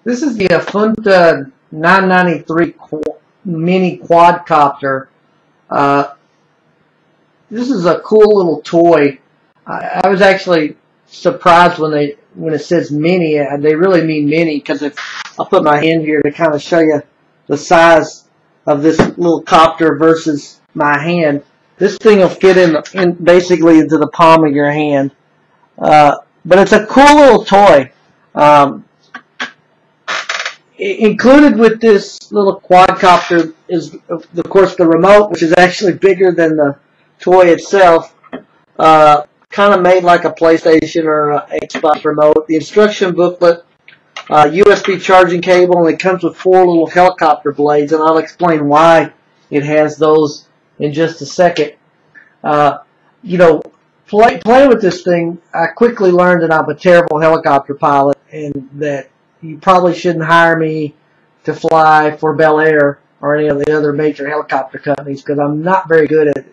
This is the AFUNTA 993 Mini Quadcopter. This is a cool little toy. I was actually surprised when it says mini. They really mean mini, because I'll put my hand here to kind of show you the size of this little copter versus my hand. This thing will fit in basically into the palm of your hand. But it's a cool little toy. Included with this little quadcopter is, of course, the remote, which is actually bigger than the toy itself. Kind of made like a PlayStation or an Xbox remote. The instruction booklet, USB charging cable, and it comes with 4 little helicopter blades, and I'll explain why it has those in just a second. You know, playing with this thing, I quickly learned that I'm a terrible helicopter pilot, and that you probably shouldn't hire me to fly for Bel Air or any of the other major helicopter companies, because I'm not very good at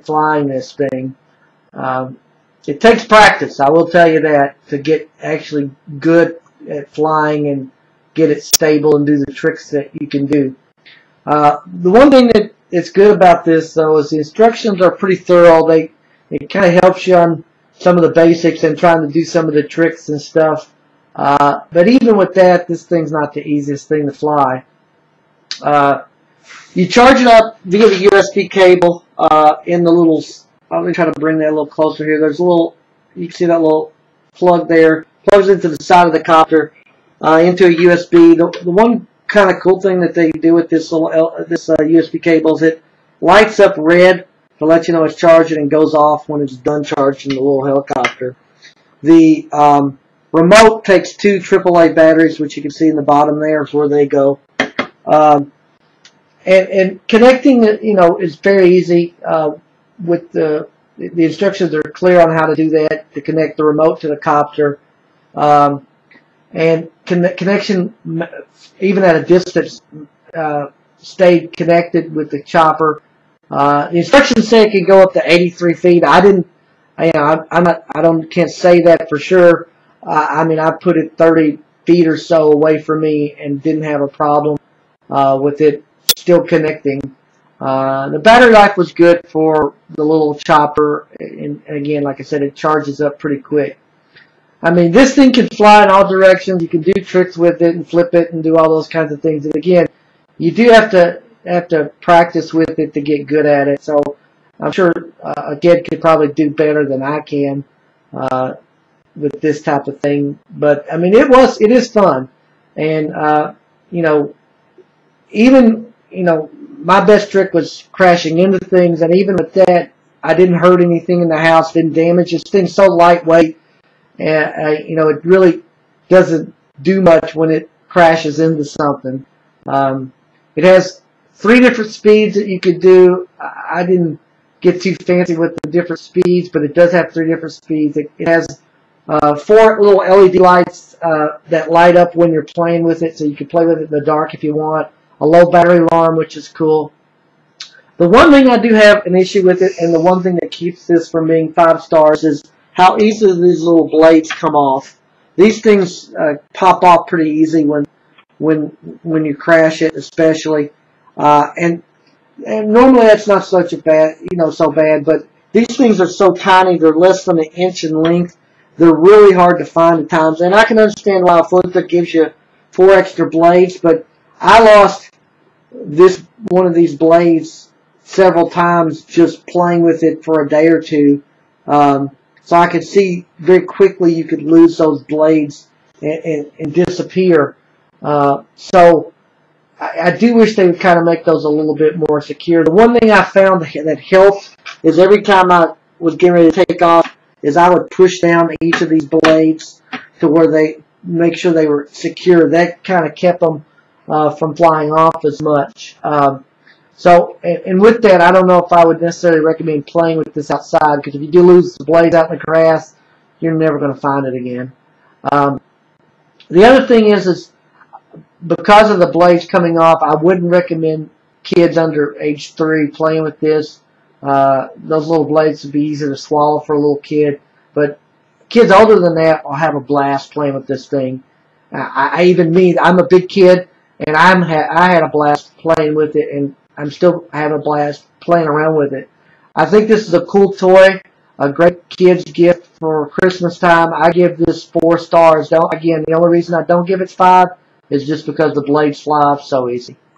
flying this thing. It takes practice, I will tell you that, to get actually good at flying and get it stable and do the tricks that you can do. The one thing that is good about this, though, is the instructions are pretty thorough. It kind of helps you on some of the basics and trying to do some of the tricks and stuff. But even with that, this thing's not the easiest thing to fly. You charge it up via the USB cable in the little. Let me try to bring that a little closer here. There's a little. You can see that little plug there. Plugs into the side of the copter into a USB. The one kind of cool thing that they do with this little USB cable is it lights up red to let you know it's charging, and goes off when it's done charging the little helicopter. The remote takes 2 AAA batteries, which you can see in the bottom there is where they go. And connecting it, is very easy. With the instructions are clear on how to do that, to connect the remote to the copter. And connection, even at a distance, stayed connected with the chopper. The instructions say it can go up to 83 feet. Can't say that for sure. I put it 30 feet or so away from me and didn't have a problem with it still connecting. The battery life was good for the little chopper, and again, like I said, it charges up pretty quick. This thing can fly in all directions. You can do tricks with it and flip it and do all those kinds of things. And again, you do have to practice with it to get good at it. So I'm sure a kid could probably do better than I can with this type of thing. But it is fun, and my best trick was crashing into things, and even with that, I didn't hurt anything in the house, didn't damage. This thing's so lightweight, and it really doesn't do much when it crashes into something. It has 3 different speeds that you could do. I didn't get too fancy with the different speeds, but it does have 3 different speeds. It has 4 little LED lights that light up when you're playing with it, so you can play with it in the dark if you want. A low battery alarm, which is cool. The one thing I do have an issue with it, and the one thing that keeps this from being 5 stars, is how easily these little blades come off. These things pop off pretty easy when you crash it, especially. And normally that's not such a bad, so bad. But these things are so tiny; they're less than 1 inch in length. They're really hard to find at times, and I can understand why AFUNTA gives you 4 extra blades, but I lost one of these blades several times just playing with it for a day or two. So I could see very quickly you could lose those blades and disappear. So I do wish they would kind of make those a little bit more secure. The one thing I found that helped is every time I was getting ready to take off, is I would push down each of these blades to where they make sure they were secure. That kind of kept them from flying off as much. And with that, I don't know if I would necessarily recommend playing with this outside, because if you do lose the blades out in the grass, you're never going to find it again. The other thing is because of the blades coming off, I wouldn't recommend kids under age 3 playing with this. Those little blades would be easy to swallow for a little kid, but kids older than that will have a blast playing with this thing. Even me, I'm a big kid, and I had a blast playing with it, and I'm still having a blast playing around with it. I think this is a cool toy, a great kid's gift for Christmas time. I give this 4 stars. Again, the only reason I don't give it 5 is just because the blades fly off so easy.